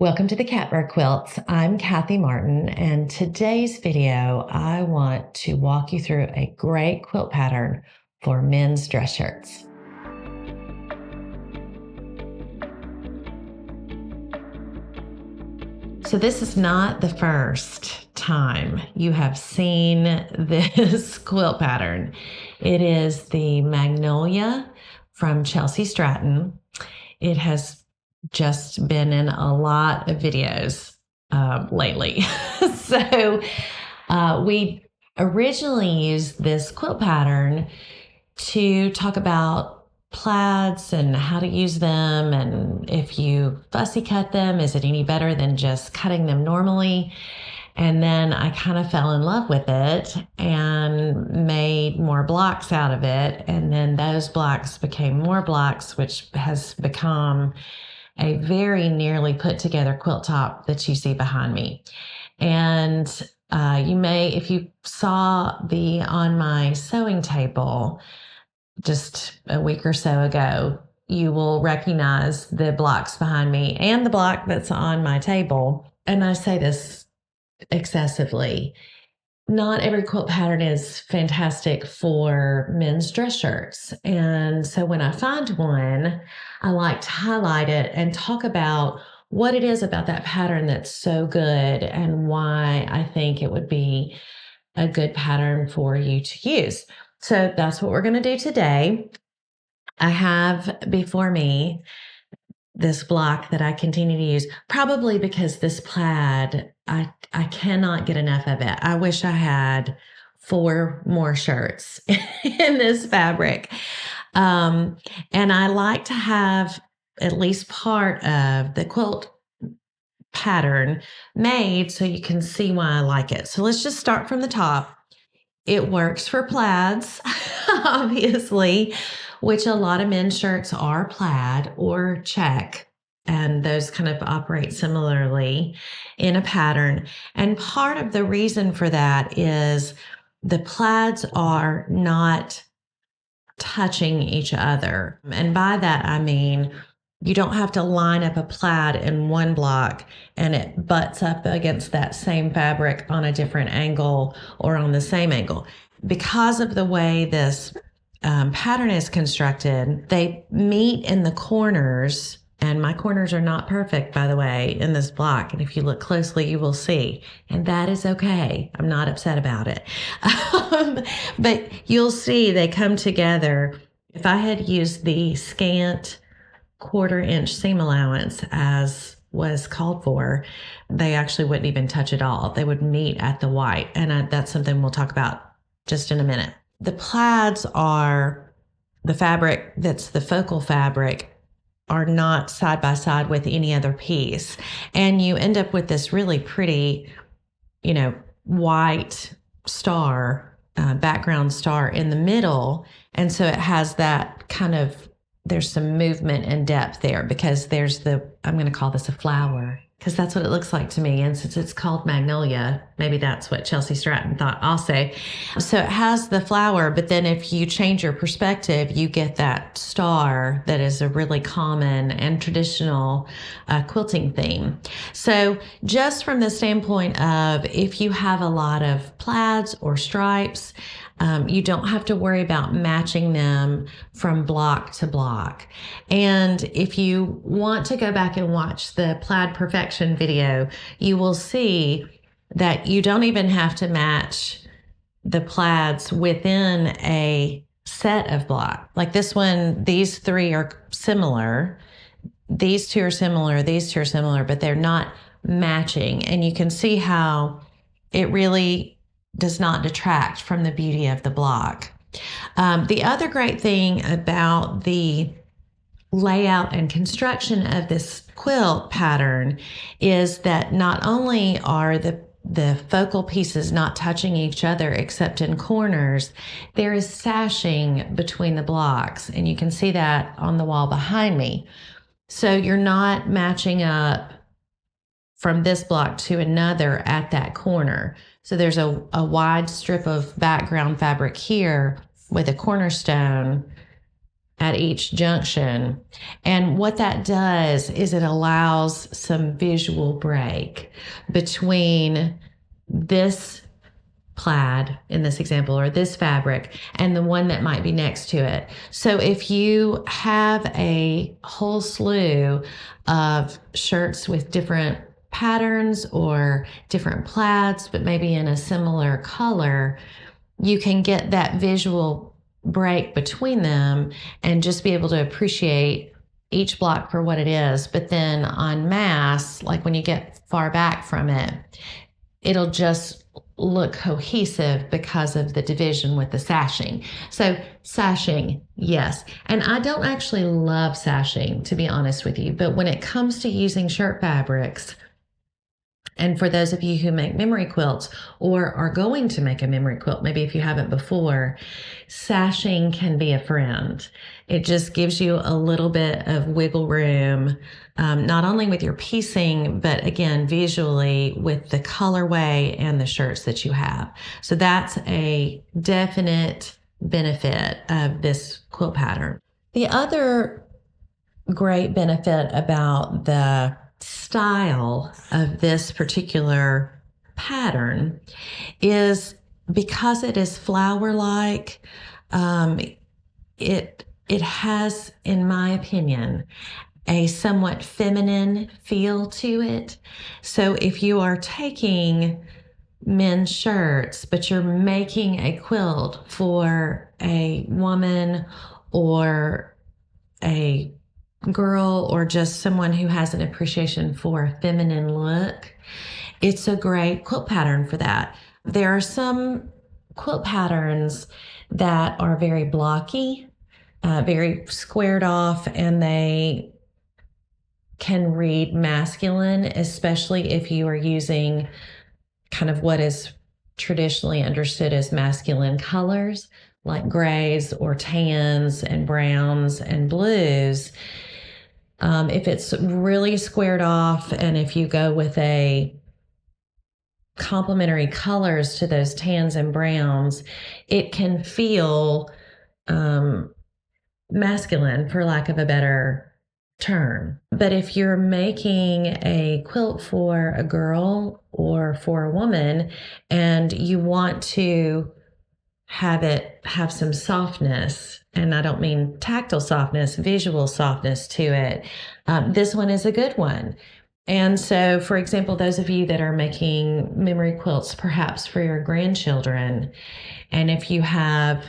Welcome to the Catbird Quilts. I'm Kathy Martin, and today's video, I want to walk you through a great quilt pattern for men's dress shirts. So this is not the first time you have seen this quilt pattern. It is the Magnolia from Chelsi Stratton. It has just been in a lot of videos lately. So we originally used this quilt pattern to talk about plaids and how to use them, and if you fussy cut them, is it any better than just cutting them normally? And then I kind of fell in love with it and made more blocks out of it, and then those blocks became more blocks, which has become a very nearly put together quilt top that you see behind me. And you may, if you saw the on my sewing table just a week or so ago, you will recognize the blocks behind me and the block that's on my table. And I say this excessively. Not every quilt pattern is fantastic for men's dress shirts. And so when I find one, I like to highlight it and talk about what it is about that pattern that's so good and why I think it would be a good pattern for you to use. So that's what we're going to do today. I have before me this block that I continue to use, probably because this plaid, I cannot get enough of it. I wish I had 4 more shirts in this fabric. And I like to have at least part of the quilt pattern made so you can see why I like it. So let's just start from the top. It works for plaids, obviously, which a lot of men's shirts are plaid or check, and those kind of operate similarly in a pattern. And part of the reason for that is the plaids are not touching each other. And by that, I mean, you don't have to line up a plaid in one block and it butts up against that same fabric on a different angle or on the same angle. Because of the way this pattern is constructed, they meet in the corners, and my corners are not perfect, by the way, in this block. And if you look closely, you will see, and that is okay. I'm not upset about it. But you'll see they come together. If I had used the scant 1/4 inch seam allowance as was called for, they actually wouldn't even touch at all. They would meet at the white. And that's something we'll talk about just in a minute. The plaids are the fabric that's the focal fabric are not side by side with any other piece. And you end up with this really pretty, white star, background star in the middle. And so it has that kind of, there's some movement and depth there because there's I'm going to call this a flower because that's what it looks like to me. And since it's called Magnolia, maybe that's what Chelsi Stratton thought also. So it has the flower, but then if you change your perspective, you get that star that is a really common and traditional quilting theme. So just from the standpoint of if you have a lot of plaids or stripes, you don't have to worry about matching them from block to block. And if you want to go back and watch the Plaid Perfection video, you will see that you don't even have to match the plaids within a set of block. Like this one, these 3 are similar. These 2 are similar. These 2 are similar, but they're not matching. And you can see how it really does not detract from the beauty of the block. The other great thing about the layout and construction of this quilt pattern is that not only are the focal pieces not touching each other except in corners, there is sashing between the blocks, and you can see that on the wall behind me. So you're not matching up from this block to another at that corner. So there's a wide strip of background fabric here with a cornerstone at each junction. And what that does is it allows some visual break between this plaid in this example, or this fabric, and the one that might be next to it. So if you have a whole slew of shirts with different patterns or different plaids, but maybe in a similar color, you can get that visual break between them and just be able to appreciate each block for what it is. But then en masse, like when you get far back from it, it'll just look cohesive because of the division with the sashing. So sashing, yes. And I don't actually love sashing, to be honest with you, but when it comes to using shirt fabrics, and for those of you who make memory quilts or are going to make a memory quilt, maybe if you haven't before, sashing can be a friend. It just gives you a little bit of wiggle room, not only with your piecing, but again, visually with the colorway and the shirts that you have. So that's a definite benefit of this quilt pattern. The other great benefit about the style of this particular pattern is because it is flower-like, it has, in my opinion, a somewhat feminine feel to it. So if you are taking men's shirts, but you're making a quilt for a woman or a girl or just someone who has an appreciation for a feminine look, it's a great quilt pattern for that. There are some quilt patterns that are very blocky, very squared off, and they can read masculine, especially if you are using kind of what is traditionally understood as masculine colors, like grays or tans and browns and blues. If it's really squared off, and if you go with a complementary colors to those tans and browns, it can feel masculine, for lack of a better term. But if you're making a quilt for a girl or for a woman and you want to have some softness, and I don't mean tactile softness, visual softness to it, this one is a good one. And so, for example, those of you that are making memory quilts perhaps for your grandchildren, and if you have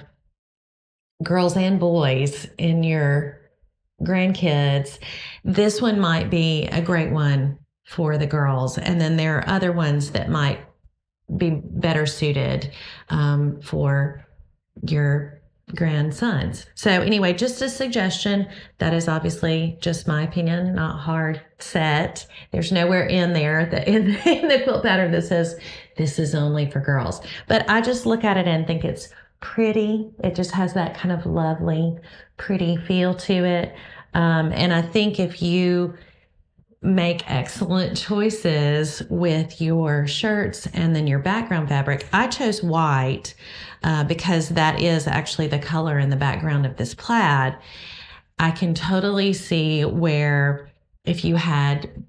girls and boys in your grandkids, this one might be a great one for the girls. And then there are other ones that might be better suited for your grandsons. So anyway, just a suggestion. That is obviously just my opinion, not hard set. There's nowhere in there that in the quilt pattern that says this is only for girls. But I just look at it and think it's pretty. It just has that kind of lovely, pretty feel to it. And I think if you make excellent choices with your shirts and then your background fabric. I chose white because that is actually the color in the background of this plaid. I can totally see where if you had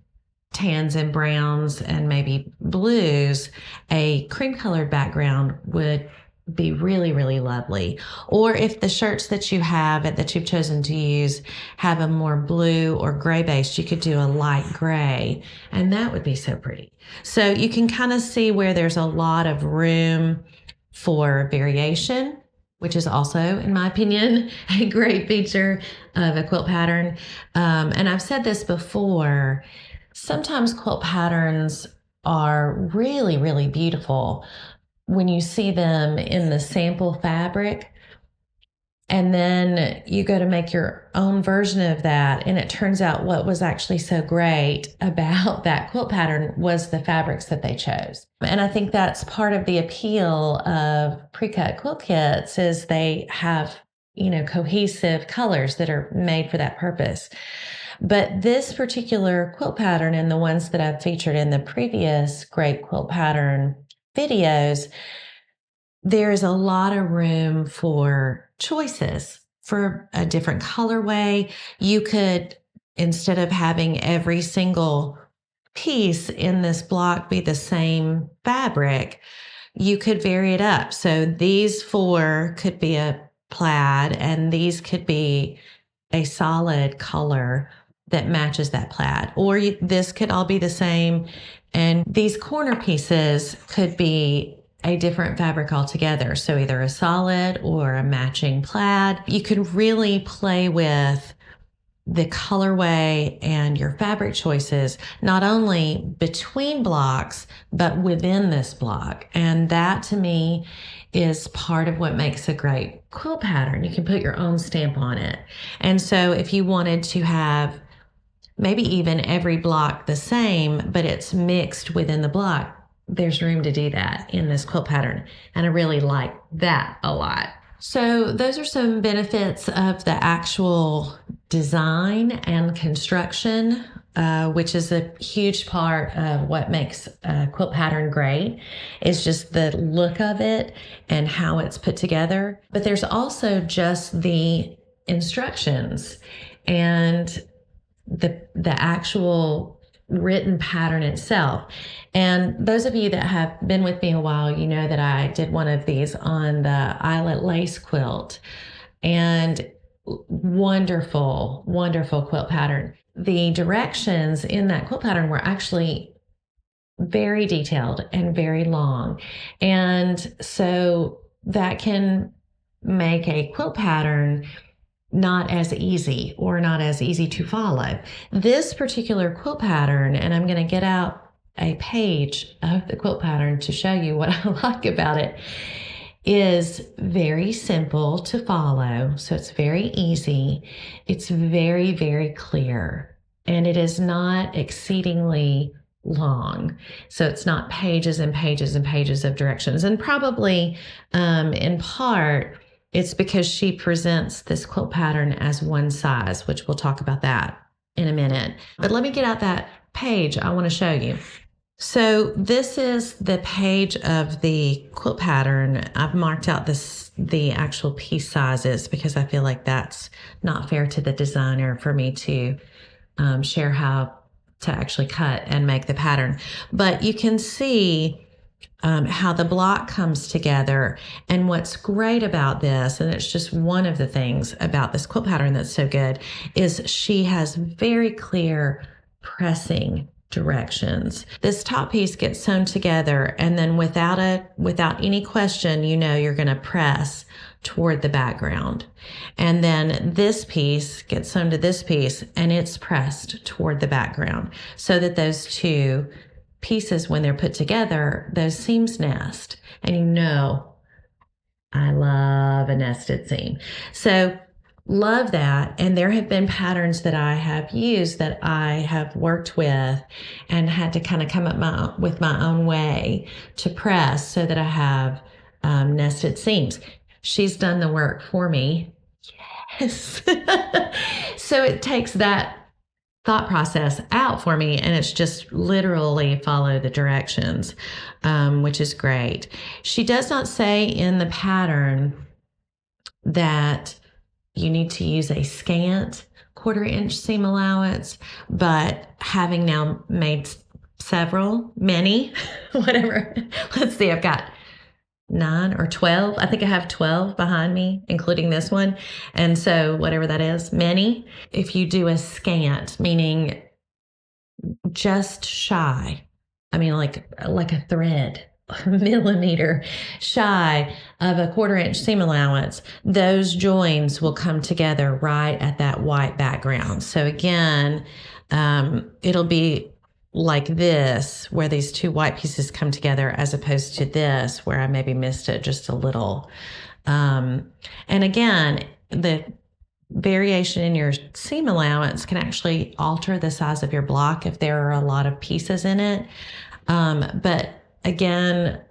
tans and browns and maybe blues, a cream colored background would be really, really lovely. Or if the shirts that you have that you've chosen to use have a more blue or gray base, you could do a light gray, and that would be so pretty. So you can kind of see where there's a lot of room for variation, which is also, in my opinion, a great feature of a quilt pattern. And I've said this before, sometimes quilt patterns are really, really beautiful when you see them in the sample fabric, and then you go to make your own version of that, and it turns out what was actually so great about that quilt pattern was the fabrics that they chose. And I think that's part of the appeal of pre-cut quilt kits is they have, cohesive colors that are made for that purpose. But this particular quilt pattern and the ones that I've featured in the previous great quilt pattern videos, there's a lot of room for choices. for a different colorway. You could, instead of having every single piece in this block be the same fabric, you could vary it up. So these 4 could be a plaid, and these could be a solid color that matches that plaid. Or this could all be the same, and these corner pieces could be a different fabric altogether. So either a solid or a matching plaid. You can really play with the colorway and your fabric choices, not only between blocks, but within this block. And that to me is part of what makes a great quilt pattern. You can put your own stamp on it. And so if you wanted to have maybe even every block the same, but it's mixed within the block, there's room to do that in this quilt pattern. And I really like that a lot. So those are some benefits of the actual design and construction, which is a huge part of what makes a quilt pattern great, is just the look of it and how it's put together. But there's also just the instructions and the actual written pattern itself. And those of you that have been with me a while, you know that I did one of these on the eyelet lace quilt, and wonderful, wonderful quilt pattern. The directions in that quilt pattern were actually very detailed and very long. And so that can make a quilt pattern not as easy to follow. This particular quilt pattern, and I'm going to get out a page of the quilt pattern to show you what I like about it, is very simple to follow. So it's very easy. It's very, very clear, and it is not exceedingly long. So it's not pages and pages and pages of directions. And probably in part, it's because she presents this quilt pattern as one size, which we'll talk about that in a minute. But let me get out that page I want to show you. So this is the page of the quilt pattern. I've marked out the actual piece sizes because I feel like that's not fair to the designer for me to share how to actually cut and make the pattern. But you can see how the block comes together. And what's great about this, and it's just one of the things about this quilt pattern that's so good, is she has very clear pressing directions. This top piece gets sewn together, and then without any question, you know you're going to press toward the background. And then this piece gets sewn to this piece, and it's pressed toward the background, so that those two pieces, when they're put together, those seams nest. And you know I love a nested seam. So love that. And there have been patterns that I have used that I have worked with and had to kind of come up with my own way to press so that I have nested seams. She's done the work for me. Yes. So it takes that thought process out for me, and it's just literally follow the directions, which is great. She does not say in the pattern that you need to use a scant 1/4-inch seam allowance, but having now made many, whatever, let's see, I've got 9 or 12. I think I have 12 behind me, including this one. And so whatever that is, many. If you do a scant, meaning just shy, I mean like a thread, millimeter shy of a 1/4-inch seam allowance, those joins will come together right at that white background. So again, it'll be like this, where these two white pieces come together, as opposed to this, where I maybe missed it just a little. And again, the variation in your seam allowance can actually alter the size of your block if there are a lot of pieces in it. But again,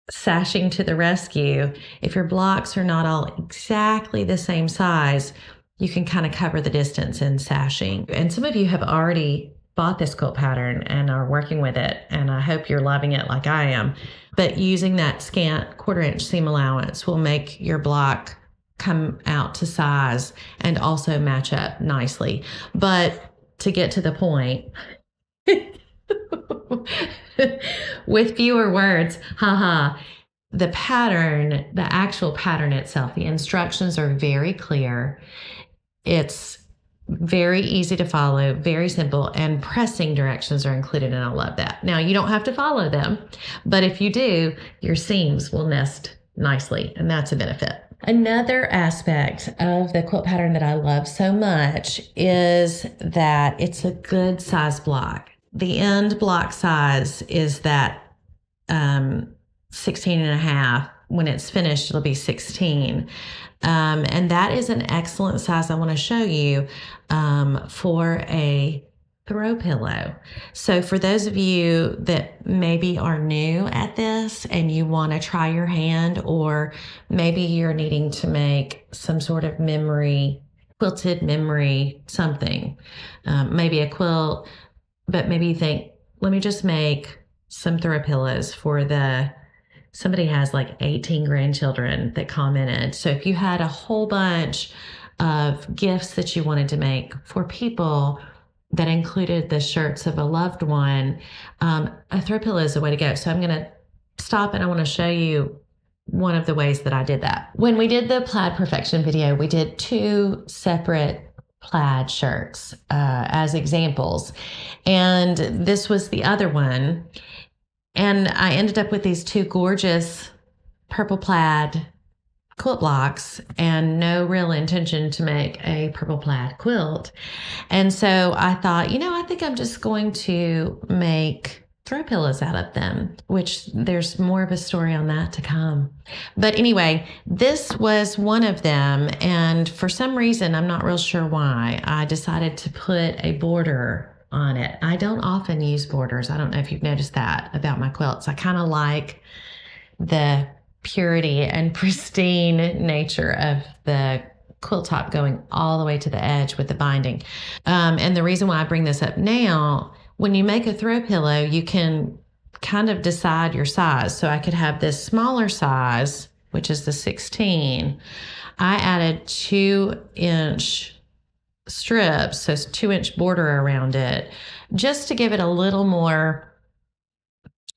sashing to the rescue. If your blocks are not all exactly the same size, you can kind of cover the distance in sashing. And some of you have already bought this quilt pattern and are working with it, and I hope you're loving it like I am. But using that scant 1/4-inch seam allowance will make your block come out to size and also match up nicely. But to get to the point, with fewer words, haha, the pattern, the actual pattern itself, the instructions are very clear. It's very easy to follow, very simple, and pressing directions are included, and I love that. Now, you don't have to follow them, but if you do, your seams will nest nicely, and that's a benefit. Another aspect of the quilt pattern that I love so much is that it's a good size block. The end block size is that 16 and a half. When it's finished, it'll be 16. And that is an excellent size I want to show you for a throw pillow. So for those of you that maybe are new at this and you want to try your hand, or maybe you're needing to make some sort of memory, quilted memory, something, maybe a quilt, but maybe you think, let me just make some throw pillows for somebody has like 18 grandchildren that commented. So if you had a whole bunch of gifts that you wanted to make for people that included the shirts of a loved one, a throw pillow is the way to go. So I'm going to stop and I want to show you one of the ways that I did that. When we did the Plaid Perfection video, we did 2 separate plaid shirts as examples. And this was the other one. And I ended up with these 2 gorgeous purple plaid quilt blocks and no real intention to make a purple plaid quilt. And so I thought, I think I'm just going to make throw pillows out of them, which there's more of a story on that to come. But anyway, this was one of them. And for some reason, I'm not real sure why, I decided to put a border on it. I don't often use borders. I don't know if you've noticed that about my quilts. I kind of like the purity and pristine nature of the quilt top going all the way to the edge with the binding. And the reason why I bring this up now, when you make a throw pillow, you can kind of decide your size. So I could have this smaller size, which is the 16. I added 2-inch strips, so 2-inch border around it, just to give it a little more,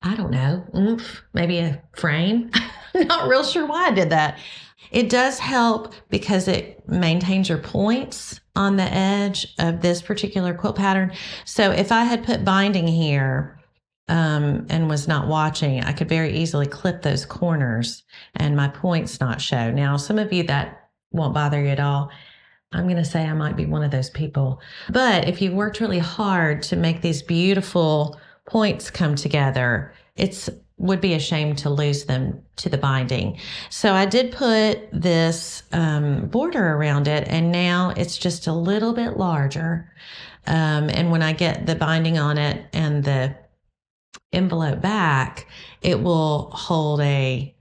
I don't know, maybe a frame. Not real sure why I did that. It does help because it maintains your points on the edge of this particular quilt pattern. So if I had put binding here and was not watching, I could very easily clip those corners and my points not show. Now, some of you that won't bother you at all, I'm going to say I might be one of those people. But if you've worked really hard to make these beautiful points come together, it would be a shame to lose them to the binding. So I did put this border around it, and now it's just a little bit larger. And when I get the binding on it and the envelope back, it will hold a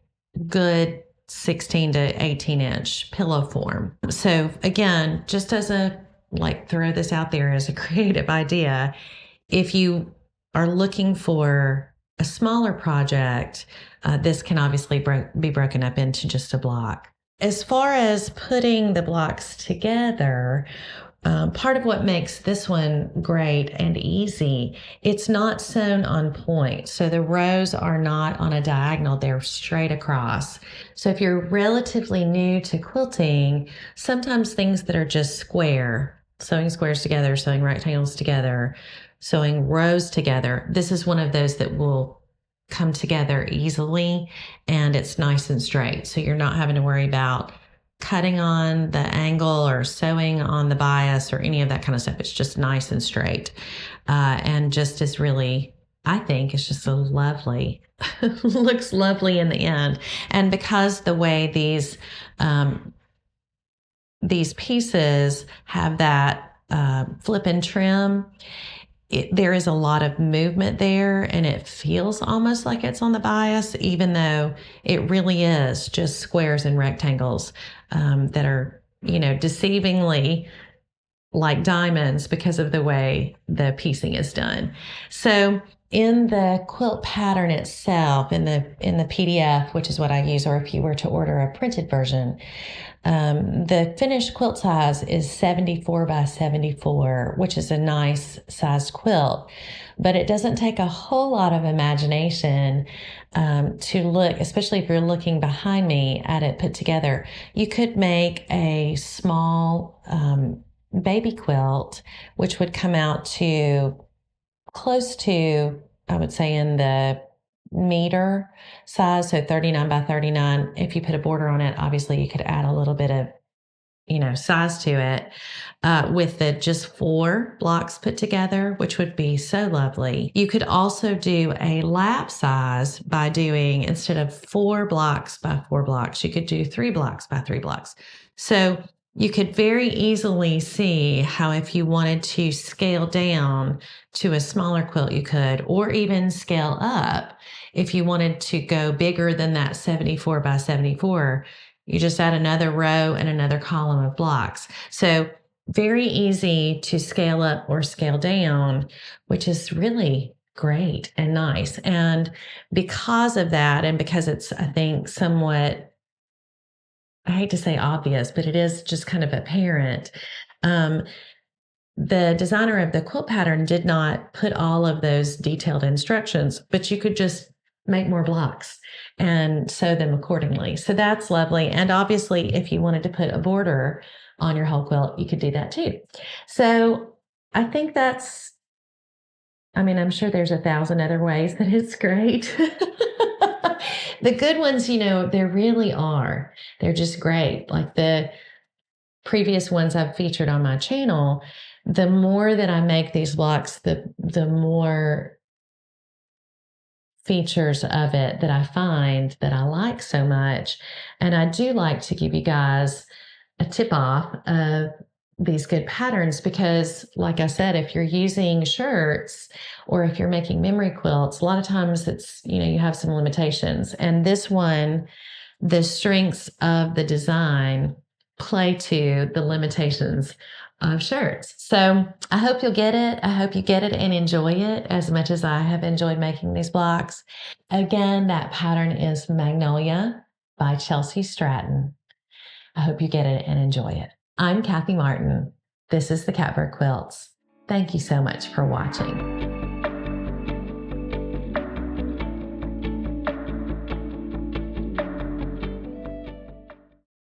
good 16 to 18-inch pillow form. So again, just as throw this out there as a creative idea, if you are looking for a smaller project, this can obviously be broken up into just a block. As far as putting the blocks together, part of what makes this one great and easy, it's not sewn on point. So the rows are not on a diagonal, they're straight across. So if you're relatively new to quilting, sometimes things that are just square, sewing squares together, sewing rectangles together, sewing rows together, this is one of those that will come together easily and it's nice and straight. So you're not having to worry about cutting on the angle or sewing on the bias or any of that kind of stuff. It's just nice and straight. And just is really, I think it's just a lovely, looks lovely in the end. And because the way these pieces have that flip and trim, there is a lot of movement there and it feels almost like it's on the bias, even though it really is just squares and rectangles that are, deceivingly like diamonds because of the way the piecing is done. So in the quilt pattern itself, in the PDF, which is what I use, or if you were to order a printed version, the finished quilt size is 74 by 74, which is a nice sized quilt, but it doesn't take a whole lot of imagination to look, especially if you're looking behind me at it put together. You could make a small baby quilt, which would come out to close to, I would say, in the meter size, so 39 by 39. If you put a border on it, obviously you could add a little bit of, size to it, with the just 4 blocks put together, which would be so lovely. You could also do a lap size by doing, instead of 4 blocks by 4 blocks, you could do 3 blocks by 3 blocks. So you could very easily see how, if you wanted to scale down to a smaller quilt, you could, or even scale up if you wanted to go bigger than that 74 by 74. You just add another row and another column of blocks. So very easy to scale up or scale down, which is really great and nice. And because of that, and because it's, I think, somewhat, I hate to say obvious, but it is just kind of apparent. The designer of the quilt pattern did not put all of those detailed instructions, but you could just make more blocks and sew them accordingly. So that's lovely. And obviously, if you wanted to put a border on your whole quilt, you could do that too. So I think that's, I'm sure there's 1,000 other ways that it's great. The good ones, there really are. They're just great. Like the previous ones I've featured on my channel, the more that I make these blocks, the more features of it that I find that I like so much. And I do like to give you guys a tip off of these good patterns, because like I said, if you're using shirts or if you're making memory quilts, a lot of times it's, you have some limitations. And this one, the strengths of the design play to the limitations of shirts. So I hope you'll get it. I hope you get it and enjoy it as much as I have enjoyed making these blocks. Again, that pattern is Magnolia by Chelsi Stratton. I hope you get it and enjoy it. I'm Kathy Martin. This is the Catbird Quilts. Thank you so much for watching.